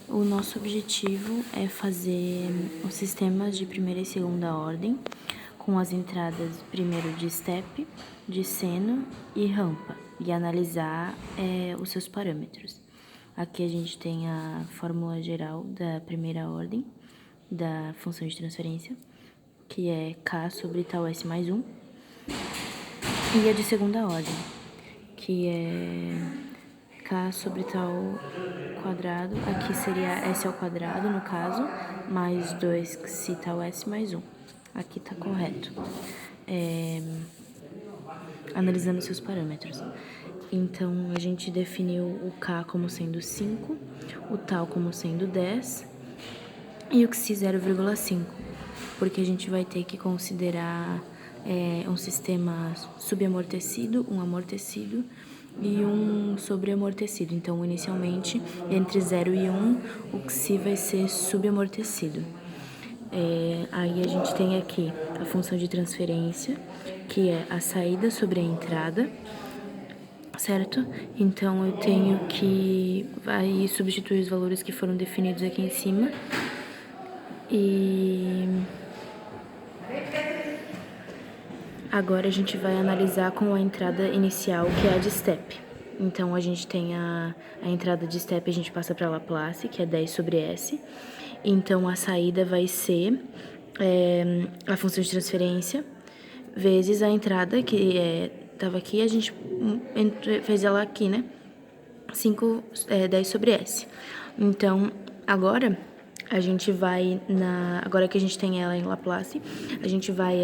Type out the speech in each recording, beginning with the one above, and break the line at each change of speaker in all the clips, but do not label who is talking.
O nosso objetivo é fazer os sistemas de primeira e segunda ordem, com as entradas primeiro de step, de seno e rampa, e analisar os seus parâmetros. Aqui a gente tem a fórmula geral da primeira ordem, da função de transferência, que é k sobre tau s mais 1, e a de segunda ordem, que é k sobre tau quadrado, aqui seria s ao quadrado, no caso, mais 2 psi tau s mais 1. Aqui tá correto. Analisando seus parâmetros. Então, a gente definiu o k como sendo 5, o tau como sendo 10 e o psi 0,5, porque a gente vai ter que considerar um sistema subamortecido, um amortecido e um sobreamortecido. Então, inicialmente, entre 0 e 1, o psi vai ser subamortecido. Aí a gente tem aqui a função de transferência, que é a saída sobre a entrada, certo? Então, eu tenho que aí substituir os valores que foram definidos aqui em cima. E agora a gente vai analisar com a entrada inicial, que é a de step. Então, a gente tem a entrada de step, a gente passa para Laplace, que é 10 sobre S. Então, a saída vai ser a função de transferência, vezes a entrada, que estava aqui, a gente fez ela aqui, né? 10 sobre S. Então, agora, a gente vai agora que a gente tem ela em Laplace, a gente vai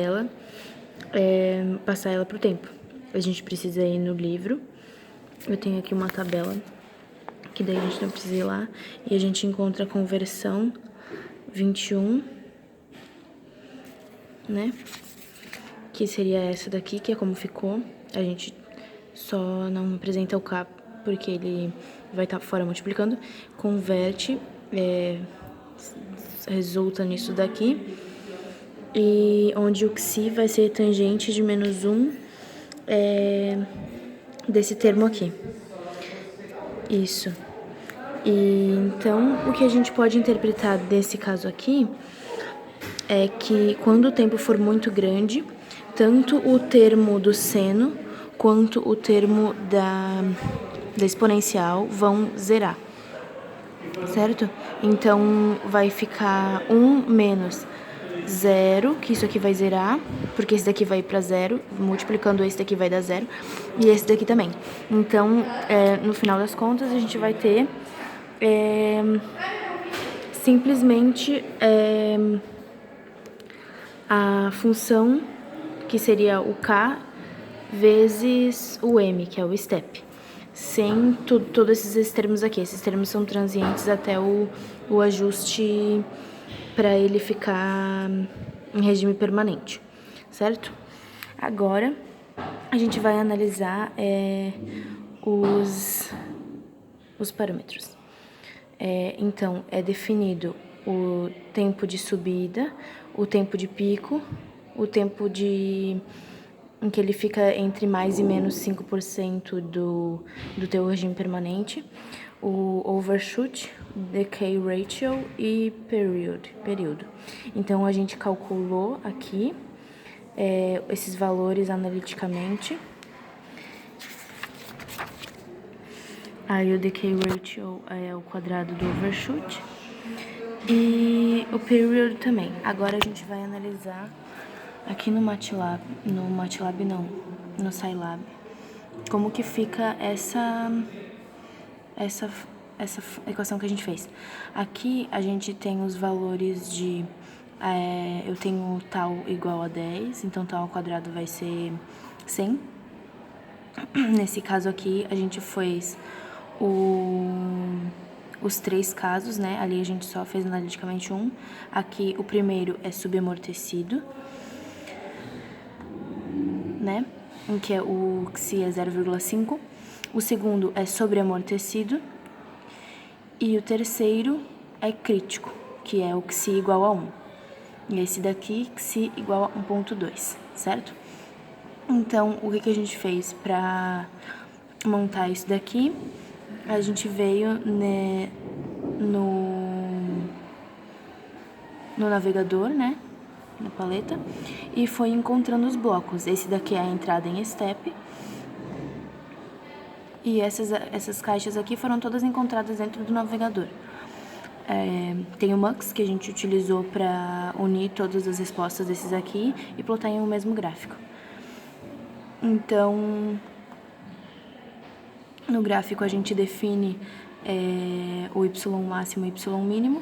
passar ela pro tempo. A gente precisa ir no livro. Eu tenho aqui uma tabela, que daí a gente não precisa ir lá. E a gente encontra a conversão 21, né? Que seria essa daqui, que é como ficou. A gente só não apresenta o K, porque ele vai estar fora multiplicando. Converte, resulta nisso daqui. E onde o psi vai ser tangente de menos 1 desse termo aqui. Isso. E então, o que a gente pode interpretar desse caso aqui é que quando o tempo for muito grande, tanto o termo do seno quanto o termo da exponencial vão zerar, certo? Então, vai ficar 1 menos 0, que isso aqui vai zerar, porque esse daqui vai para 0, multiplicando esse daqui vai dar 0, e esse daqui também. Então, no final das contas, a gente vai ter simplesmente a função, que seria o k, vezes o m, que é o step. Sem todos esses termos aqui. Esses termos são transientes até o ajuste para ele ficar em regime permanente, certo? Agora, a gente vai analisar os parâmetros. Então, é definido o tempo de subida, o tempo de pico, o tempo em que ele fica entre mais e menos 5% do teu regime permanente, o overshoot, decay ratio e período. Então, a gente calculou aqui esses valores analiticamente. Aí o decay ratio é o quadrado do overshoot e o period também. Agora a gente vai analisar aqui no MATLAB não, no Scilab, como que fica essa equação que a gente fez. Aqui a gente tem os valores de eu tenho tau igual a 10, então tau ao quadrado vai ser 100. Nesse caso aqui, a gente fez os 3 casos, né? Ali a gente só fez analiticamente um. Aqui, o primeiro é subamortecido, né? Em que o psi é 0,5. O segundo é sobreamortecido. E o terceiro é crítico, que é o psi igual a 1. E esse daqui, psi igual a 1,2, certo? Então, o que a gente fez para montar isso daqui? A gente veio no navegador, né, na paleta, e foi encontrando os blocos. Esse daqui é a entrada em step, e essas caixas aqui foram todas encontradas dentro do navegador. Tem o Mux, que a gente utilizou para unir todas as respostas desses aqui e plotar em um mesmo gráfico. Então, no gráfico a gente define o y máximo e y mínimo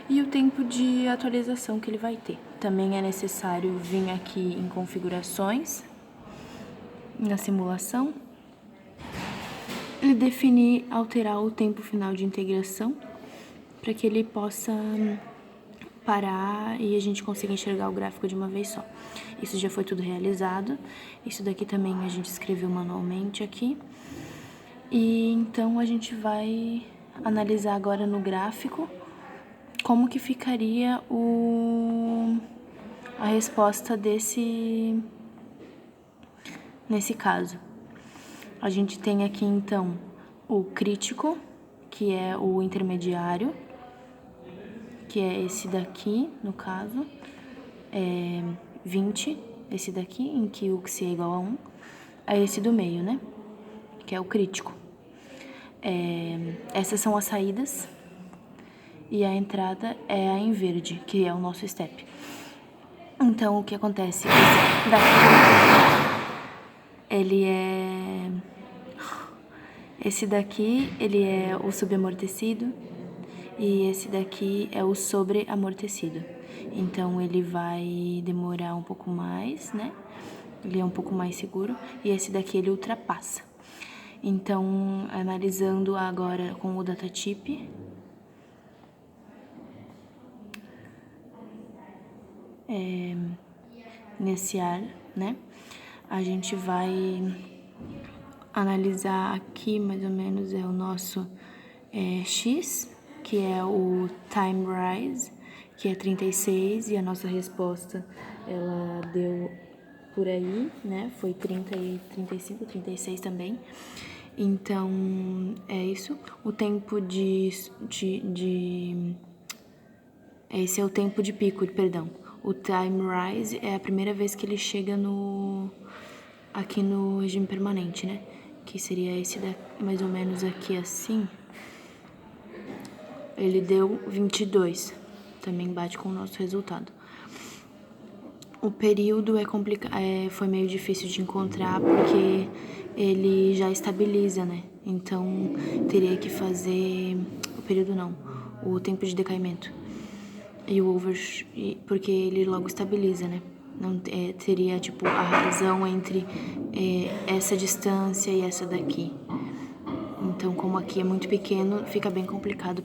e o tempo de atualização que ele vai ter. Também é necessário vir aqui em configurações, na simulação, e definir, alterar o tempo final de integração para que ele possa parar e a gente consiga enxergar o gráfico de uma vez só. Isso já foi tudo realizado. Isso daqui também a gente escreveu manualmente aqui. E então a gente vai analisar agora no gráfico como que ficaria a resposta nesse caso. A gente tem aqui então o crítico, que é o intermediário, que é esse daqui, no caso, 20, esse daqui, em que o x é igual a 1, é esse do meio, né, que é o crítico. Essas são as saídas, e a entrada é a em verde, que é o nosso step. Então, o que acontece? Esse daqui, ele é o subamortecido, e esse daqui é o sobreamortecido. Então, ele vai demorar um pouco mais, né? Ele é um pouco mais seguro, e esse daqui ele ultrapassa. Então, analisando agora com o datatype, nesse ar, né? A gente vai analisar aqui, mais ou menos, é o nosso X, que é o time rise, que é 36, e a nossa resposta, ela deu por aí, né? Foi 30 e 35, 36 também. Então, é isso. O tempo esse é o tempo de pico, perdão. O time rise é a primeira vez que ele chega aqui no regime permanente, né? Que seria esse daqui, mais ou menos aqui assim. Ele deu 22. Também bate com o nosso resultado. O período foi meio difícil de encontrar porque ele já estabiliza, né? Então, teria que fazer... O período não, o tempo de decaimento. E o porque ele logo estabiliza, né? Não teria, tipo, a razão entre essa distância e essa daqui. Então, como aqui é muito pequeno, fica bem complicado para